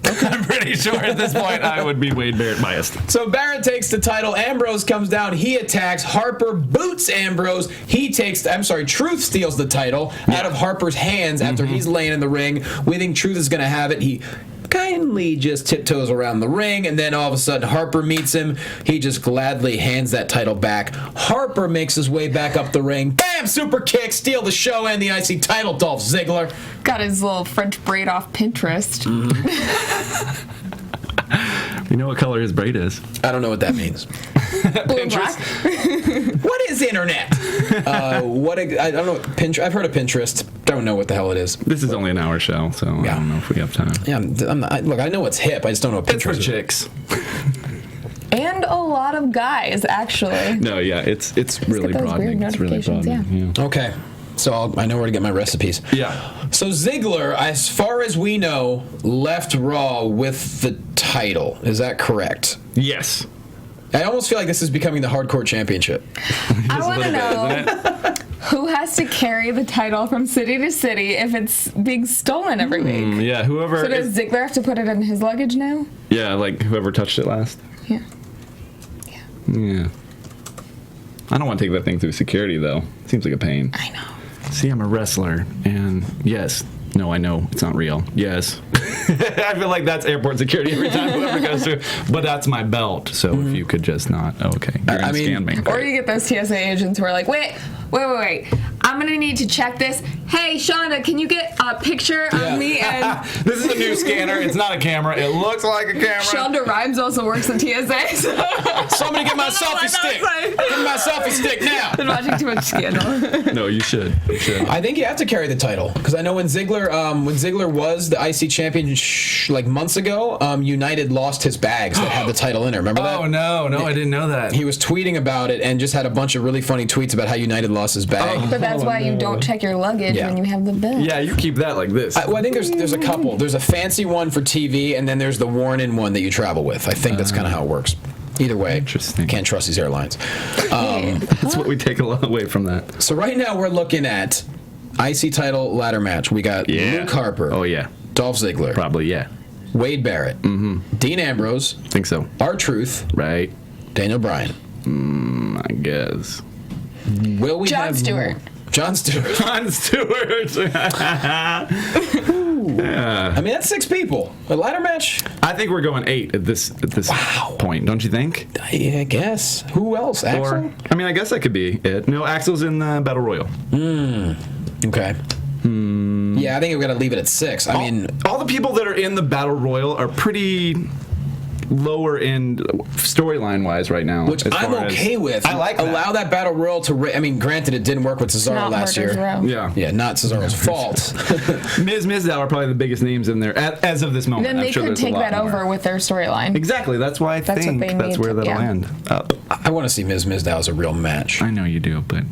I'm pretty sure at this point I would be Wade Barrett biased. So Barrett takes the title. Ambrose comes down. He attacks. Harper boots Ambrose. Truth steals the title out of Harper's hands after he's laying in the ring. We think Truth is going to have it. He kindly just tiptoes around the ring, and then all of a sudden Harper meets him. He just gladly hands that title back. Harper makes his way back up the ring. Bam! Super kick. Steal the show and the IC title, Dolph Ziggler. Got his little French braid off Pinterest. You know what color his braid is? I don't know what that means. Blue and black. What is internet? I don't know. Pinterest. I've heard of Pinterest. Don't know what the hell it is. This is only an hour show, so I don't know if we have time. Yeah, I'm not, look, I know it's hip. I just don't know what It's for Pinterest is. chicks. And a lot of guys, actually. No, yeah, it's really get those broadening. weird It's really notifications, broadening. Yeah. Okay, so I know where to get my recipes. Yeah. So Ziggler, as far as we know, left Raw with the title. Is that correct? Yes. I almost feel like this is becoming the Hardcore Championship. I want to know who has to carry the title from city to city if it's being stolen every week. Yeah, whoever. So does Ziggler have to put it in his luggage now? Yeah, like whoever touched it last. Yeah. Yeah. I don't want to take that thing through security, though. Seems like a pain. I know. See, I'm a wrestler, and yes. No, I know it's not real. Yes. I feel like that's airport security every time whoever goes through. But that's my belt, so if you could just not. Oh, okay. You're going to scan me. Or you get those TSA agents who are like, wait. I'm going to need to check this. Hey, Shonda, can you get a picture of me? And This is a new scanner. It's not a camera. It looks like a camera. Shonda Rhimes also works at TSA. So Somebody get my selfie stick. Give me my selfie stick now. I've been watching too much Scandal. No, you should. You should. I think you have to carry the title because I know when Ziggler was the IC champion like months ago, United lost his bags that had the title in it. Remember that? Oh, no, I didn't know that. He was tweeting about it and just had a bunch of really funny tweets about how United lost his bag. But that's why you don't check your luggage Yeah. when you have the bill. Yeah, you keep that like this. I think there's a couple. There's a fancy one for TV, and then there's the worn-in one that you travel with. I think that's kind of how it works. Either way, Interesting. Can't trust these airlines. That's what we take a lot away from that. So right now we're looking at IC title ladder match. We got Yeah. Luke Harper. Oh, yeah. Dolph Ziggler. Probably, yeah. Wade Barrett. Dean Ambrose. Think so. R-Truth. Right. Daniel Bryan. I guess. Will we Jon have Stewart. more? Jon Stewart. Jon Stewart. I mean, that's 6 people. A ladder match? I think we're going 8 at this point, don't you think? I guess. Who else? Axel? Or, I mean, I guess that could be it. No, Axel's in the Battle Royal. Okay. Yeah, I think we're going to leave it at 6. I mean, all the people that are in the Battle Royal are pretty lower end storyline wise right now. which as I'm far as- okay with. I like that. Allow that battle royal to. I mean, granted, it didn't work with Cesaro Not last Murder's year. Row. Yeah. Yeah, not Cesaro's fault. Miz Mizdow are probably the biggest names in there as of this moment. Then I'm they sure could there's a take lot that more. over with their storyline. Exactly. That's why I That's what think they that's need where to- that'll yeah. end up. I want to see Miz Mizdow as a real match. I know you do, but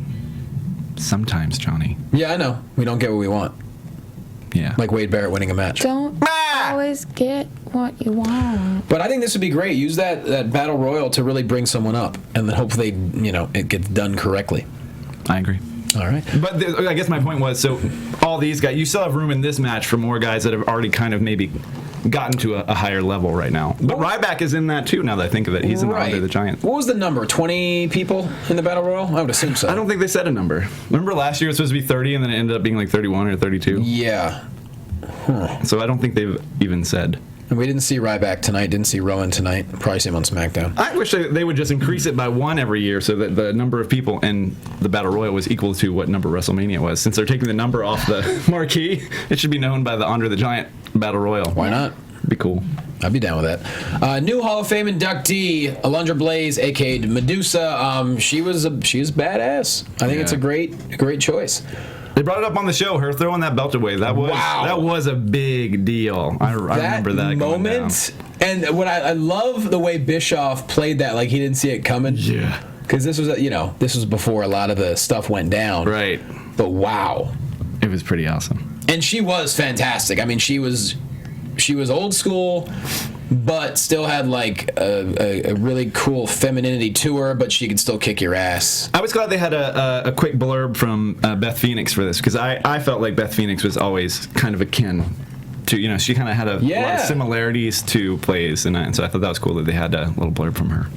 sometimes, Johnny. Yeah, I know. We don't get what we want. Yeah. Like Wade Barrett winning a match. Don't always get what you want. But I think this would be great. Use that battle royal to really bring someone up, and then hopefully, it gets done correctly. I agree. All right. But I guess my point was, so all these guys, you still have room in this match for more guys that have already kind of maybe gotten to a higher level right now. But Ryback is in that too, now that I think of it. He's in Andre the Giant. What was the number? 20 people in the battle royal? I would assume so. I don't think they said a number. Remember last year it was supposed to be 30 and then it ended up being like 31 or 32? Yeah. So I don't think they've even said. And we didn't see Ryback tonight. Didn't see Rowan tonight. Probably see him on SmackDown. I wish they would just increase it by 1 every year so that the number of people in the Battle Royal was equal to what number WrestleMania was. Since they're taking the number off the marquee, it should be known by the Andre the Giant Battle Royal. Why not? Be cool. I'd be down with that. New Hall of Fame inductee, Alundra Blaze, aka Medusa. She was badass. I think it's a great choice. They brought it up on the show, her throwing that belt away. That was a big deal. I remember that moment. And what I love the way Bischoff played that, like he didn't see it coming. Yeah. Because this was before a lot of the stuff went down. Right. But wow. It was pretty awesome. And she was fantastic. I mean, she was old school. but still had like a really cool femininity to her, but she could still kick your ass. I was glad they had a quick blurb from Beth Phoenix for this, because I felt like Beth Phoenix was always kind of akin to, she kind of had a lot of similarities to plays, and so I thought that was cool that they had a little blurb from her.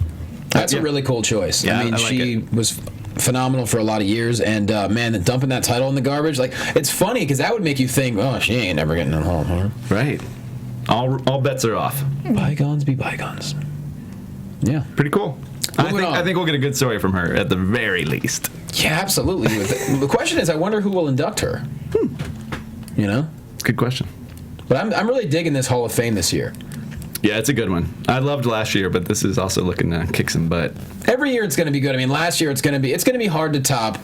That's a really cool choice. Yeah, I mean, she was phenomenal for a lot of years, and man, dumping that title in the garbage, like, it's funny because that would make you think, oh, she ain't never getting in the Hall of Fame. Right. All bets are off. Bygones be bygones. Yeah. Pretty cool. I think we'll get a good story from her at the very least. Yeah, absolutely. The question is, I wonder who will induct her. You know? Good question. But I'm really digging this Hall of Fame this year. Yeah, it's a good one. I loved last year, but this is also looking to kick some butt. Every year it's going to be good. I mean, last year it's going to be hard to top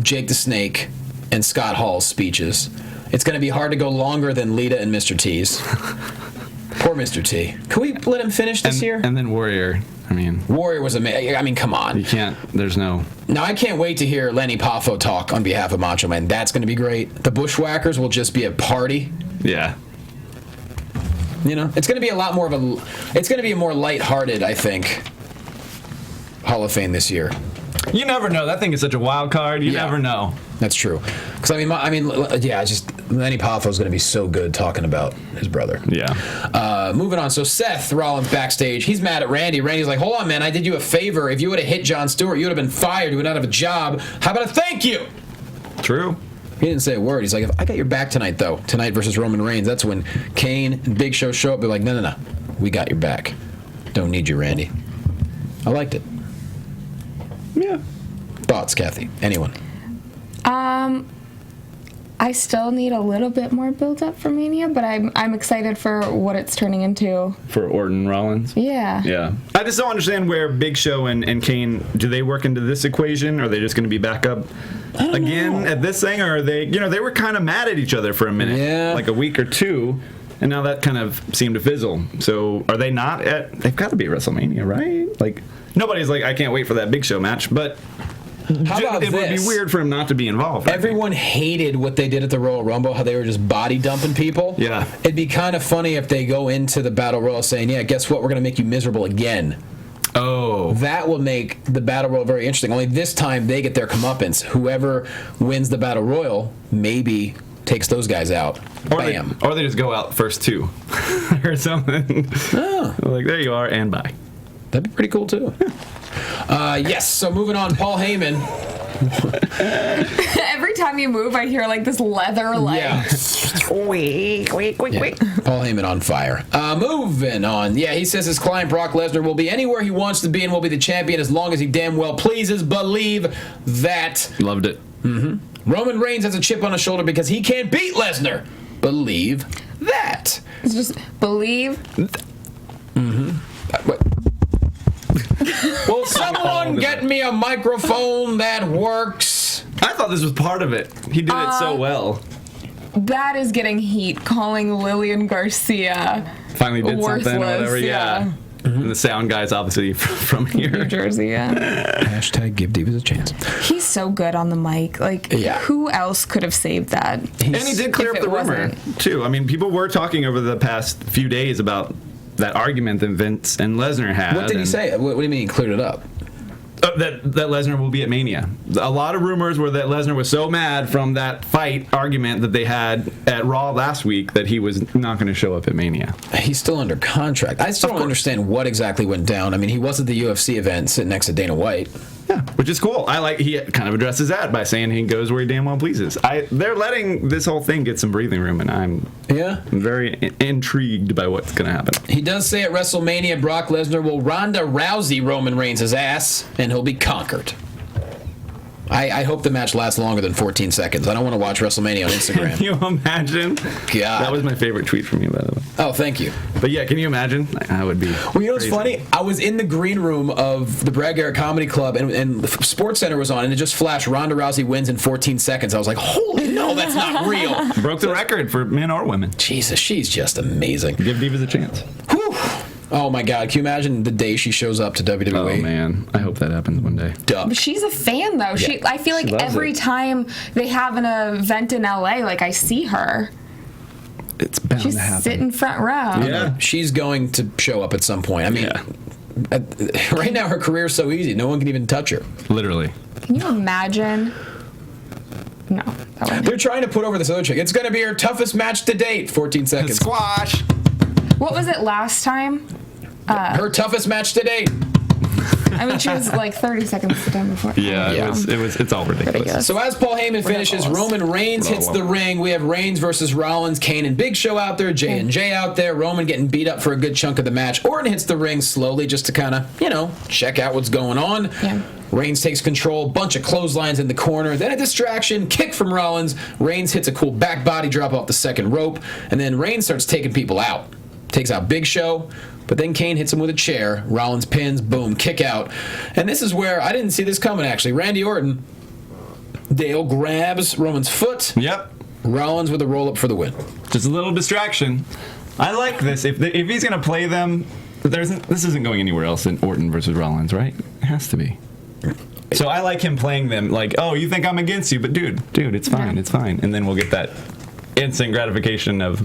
Jake the Snake and Scott Hall's speeches. It's going to be hard to go longer than Lita and Mr. T's. Poor Mr. T. Can we let him finish this year? And then Warrior. I mean, Warrior was amazing. I mean, come on. You can't. There's no. Now, I can't wait to hear Lenny Poffo talk on behalf of Macho Man. That's going to be great. The Bushwhackers will just be a party. Yeah. You know, it's going to be a lot more of it's going to be a more lighthearted, I think, Hall of Fame this year. You never know. That thing is such a wild card. You never know. That's true. Because Lenny Poffo's going to be so good talking about his brother. Yeah. Moving on. So Seth Rollins backstage, he's mad at Randy. Randy's like, hold on, man, I did you a favor. If you would have hit Jon Stewart, you would have been fired. You would not have a job. How about a thank you? True. He didn't say a word. He's like, if I got your back tonight, though, tonight versus Roman Reigns, that's when Kane and Big Show show up. They're like, no. We got your back. Don't need you, Randy. I liked it. Yeah. Thoughts, Cathy? Anyone? I still need a little bit more build up for Mania, but I'm excited for what it's turning into. For Orton Rollins? Yeah. Yeah. I just don't understand where Big Show and Kane, do they work into this equation? Are they just going to be back up again at this thing? Or are they, they were kind of mad at each other for a minute. Yeah. Like a week or two. And now that kind of seemed to fizzle. So are they not they've got to be at WrestleMania, right? Like, nobody's like, I can't wait for that Big Show match, but How about it would be weird for him not to be involved. Everyone hated what they did at the Royal Rumble, how they were just body dumping people. Yeah. It'd be kind of funny if they go into the Battle Royal saying, yeah, guess what? We're going to make you miserable again. Oh. That will make the Battle Royal very interesting. Only this time they get their comeuppance. Whoever wins the Battle Royal maybe takes those guys out. Bam. Or they just go out first two or something. Oh. Like, there you are, and bye. That'd be pretty cool, too. Yes, so moving on, Paul Heyman. Every time you move, I hear like this leather like. Yeah. Wait. Paul Heyman on fire. Moving on. Yeah, he says his client Brock Lesnar will be anywhere he wants to be and will be the champion as long as he damn well pleases. Believe that. Loved it. Mm-hmm. Roman Reigns has a chip on his shoulder because he can't beat Lesnar. Believe that. It's just believe. Mm-hmm. Will someone get me a microphone that works? I thought this was part of it. He did it so well. That is getting heat, calling Lillian Garcia Finally did worthless, something or whatever, yeah. Mm-hmm. And the sound guy's obviously from here. New Jersey, yeah. Hashtag give Divas a chance. He's so good on the mic. Like, who else could have saved that? And he did clear up the rumor, too. I mean, people were talking over the past few days about that argument that Vince and Lesnar had. What did he say? What do you mean he cleared it up? That Lesnar will be at Mania. A lot of rumors were that Lesnar was so mad from that fight argument that they had at Raw last week that he was not going to show up at Mania. He's still under contract. I still don't understand what exactly went down. I mean, he was at the UFC event sitting next to Dana White. Yeah, which is cool. He kind of addresses that by saying he goes where he damn well pleases. They're letting this whole thing get some breathing room, and I'm very intrigued by what's going to happen. He does say at WrestleMania, Brock Lesnar will Ronda Rousey Roman Reigns' ass, and he'll be conquered. I hope the match lasts longer than 14 seconds. I don't want to watch WrestleMania on Instagram. Can you imagine? God. That was my favorite tweet from you, by the way. Oh, thank you. But yeah, can you imagine? I would be. Well, you know what's funny? I was in the green room of the Brad Garrett Comedy Club, and the Sports Center was on, and it just flashed Ronda Rousey wins in 14 seconds. I was like, holy no, that's not real. Broke the record for men or women. Jesus, she's just amazing. Give Divas a chance. Whew. Oh my God! Can you imagine the day she shows up to WWE? Oh man, I hope that happens one day. But she's a fan though. Yeah. I feel like every time they have an event in LA, like I see her. it's bound She's to happen. sitting front row. Yeah. She's going to show up at some point. I mean, right now her career is so easy. No one can even touch her. Literally. Can you imagine? No. That wouldn't. They're trying to put over this other chick. It's going to be her toughest match to date. 14 seconds. Squash. What was it last time? Her toughest match to date. I mean, she was like 30 seconds the time before. Yeah, it's all ridiculous. So as Paul Heyman finishes, Roman Reigns hits the ring. We have Reigns versus Rollins, Kane and Big Show out there, J&J out there, Roman getting beat up for a good chunk of the match. Orton hits the ring slowly just to kind of, check out what's going on. Yeah. Reigns takes control, bunch of clotheslines in the corner, then a distraction, kick from Rollins. Reigns hits a cool back body drop off the second rope, and then Reigns starts taking people out. Takes out Big Show, but then Kane hits him with a chair. Rollins pins, boom, kick out. And this is where I didn't see this coming, actually. Randy Orton, Dale grabs Roman's foot. Yep. Rollins with a roll-up for the win. Just a little distraction. I like this. If he's going to play them, this isn't going anywhere else than Orton versus Rollins, right? It has to be. So I like him playing them like, oh, you think I'm against you, but dude, it's fine, it's fine. And then we'll get that instant gratification of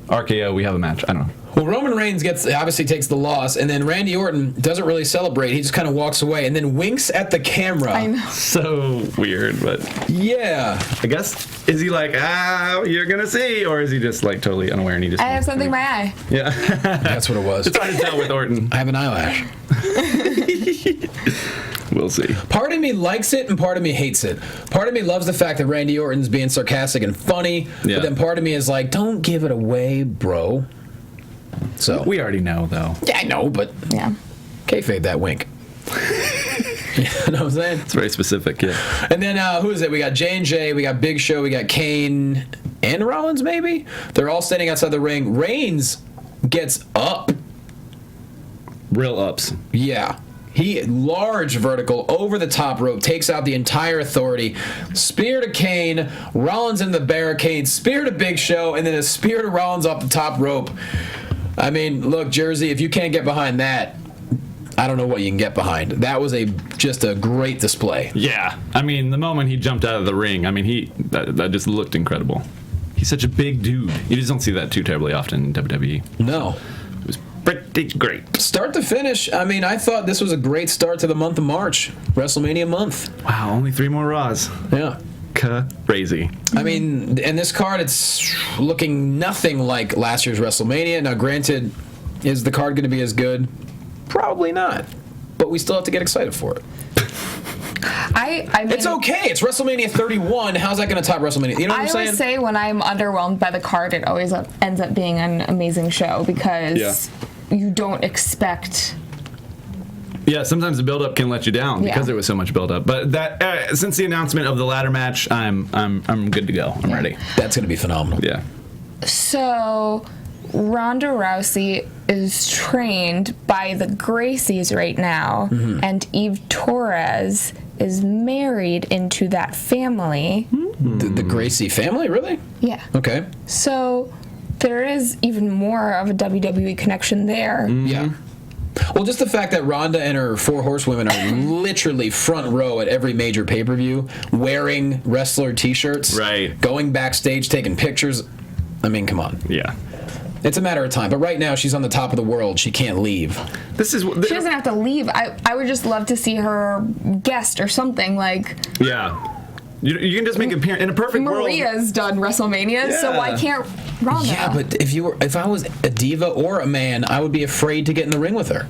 RKO, we have a match. I don't know. Well, Roman Reigns obviously takes the loss, and then Randy Orton doesn't really celebrate. He just kind of walks away and then winks at the camera. I know. So weird, but Yeah. I guess, is he like, you're going to see? Or is he just like totally unaware and he just... I have something in my eye. Yeah. That's what it was. It's hard to tell with Orton. I have an eyelash. We'll see. Part of me likes it and part of me hates it. Part of me loves the fact that Randy Orton's being sarcastic and funny, but then part of me is like, don't give it away, bro. So We already know, though. yeah, I know, but Yeah. kayfabe that wink. You know what I'm saying? It's very specific, yeah. And then who is it? We got J&J, we got Big Show, we got Kane and Rollins, maybe? They're all standing outside the ring. Reigns gets up. Real ups. Yeah. He, large vertical, over the top rope, takes out the entire authority. Spear to Kane, Rollins in the barricade, spear to Big Show, and then a spear to Rollins off the top rope. I mean, look, Jersey, if you can't get behind that, I don't know what you can get behind. That was just a great display. Yeah. I mean, the moment he jumped out of the ring, I mean, that just looked incredible. He's such a big dude. You just don't see that too terribly often in WWE. No. It was pretty great. Start to finish, I mean, I thought this was a great start to the month of March. WrestleMania month. Wow, only 3 more Raws. Yeah. Crazy. I mean, in this card, it's looking nothing like last year's WrestleMania. Now, granted, is the card going to be as good? Probably not. But we still have to get excited for it. I mean, It's okay. It's WrestleMania 31. How's that going to top WrestleMania? You know what I'm I saying? always say when I'm underwhelmed by the card, it always ends up being an amazing show because you don't expect. Yeah, sometimes the build-up can let you down because Yeah. there was so much build-up. But that since the announcement of the ladder match, I'm good to go. I'm ready. That's going to be phenomenal. Yeah. So, Ronda Rousey is trained by the Gracies right now, and Eve Torres is married into that family. The Gracie family, really? Yeah. Okay. So, there is even more of a WWE connection there. Yeah. Well, just the fact that Ronda and her 4 horsewomen are literally front row at every major pay-per-view, wearing wrestler T-shirts, Right. going backstage, taking pictures. I mean, come on. Yeah. It's a matter of time. But right now, she's on the top of the world. She can't leave. This is She doesn't have to leave. I would just love to see her guest or something like. yeah. You can just make an appearance in a perfect world. Maria's done WrestleMania, so Yeah. why can't Ronda? Yeah, but if I was a diva or a man, I would be afraid to get in the ring with her.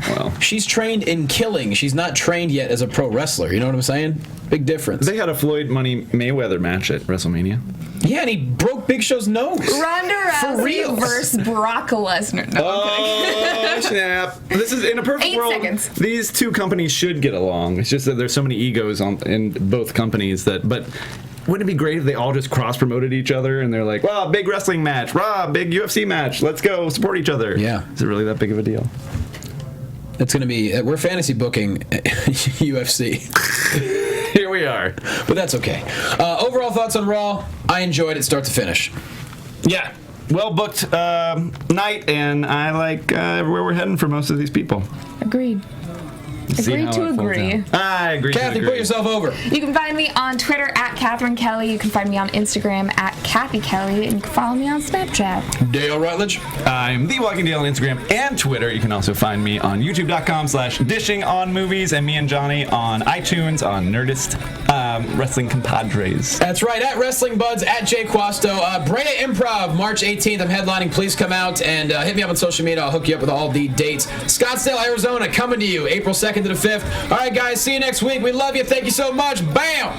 Well, She's trained in killing. She's not trained yet as a pro wrestler. You know what I'm saying? Big difference. they had a Floyd Money Mayweather match at WrestleMania. Yeah, and he broke Big Show's nose. Ronda For real. Rousey versus Brock Lesnar. No, Oh, snap. This is in a perfect 8 world. seconds. These two companies should get along. It's just that there's so many egos in both companies but wouldn't it be great if they all just cross-promoted each other and they're like, well, big wrestling match, Raw, big UFC match, let's go support each other. Yeah. Is it really that big of a deal? It's going to be, we're fantasy booking UFC. Here we are. But that's okay. Overall thoughts on Raw? I enjoyed it start to finish. Yeah. Well booked night, and I like where we're heading for most of these people. Agreed. See Agree how to it folds agree. out. I agree. Kathy, to put agree. yourself over. You can find me on Twitter at Catherine Kelley. You can find me on Instagram at Cathy Kelley. And you can follow me on Snapchat. Dale Rutledge. I'm The Walking Dale on Instagram and Twitter. You can also find me on youtube.com/dishing-on-movies and me and Johnny on iTunes, on Nerdist, Wrestling Compadres. That's right, at Wrestling Buds, at Jay Quasto. Brea Improv, March 18th. I'm headlining. Please come out and hit me up on social media. I'll hook you up with all the dates. Scottsdale, Arizona, coming to you April 2nd to the 5th. All right, guys, see you next week. We love you. Thank you so much. Bam!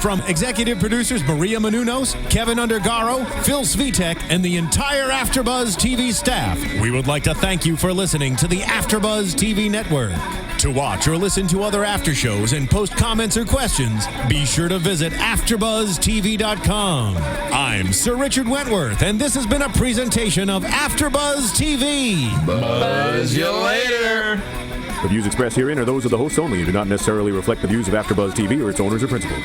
From executive producers Maria Menounos, Kevin Undergaro, Phil Svitek, and the entire AfterBuzz TV staff, we would like to thank you for listening to the AfterBuzz TV network. To watch or listen to other after shows and post comments or questions, be sure to visit AfterBuzzTV.com. I'm Sir Richard Wentworth, and this has been a presentation of AfterBuzz TV. Buzz you later. The views expressed herein are those of the hosts only and do not necessarily reflect the views of AfterBuzz TV or its owners or principals.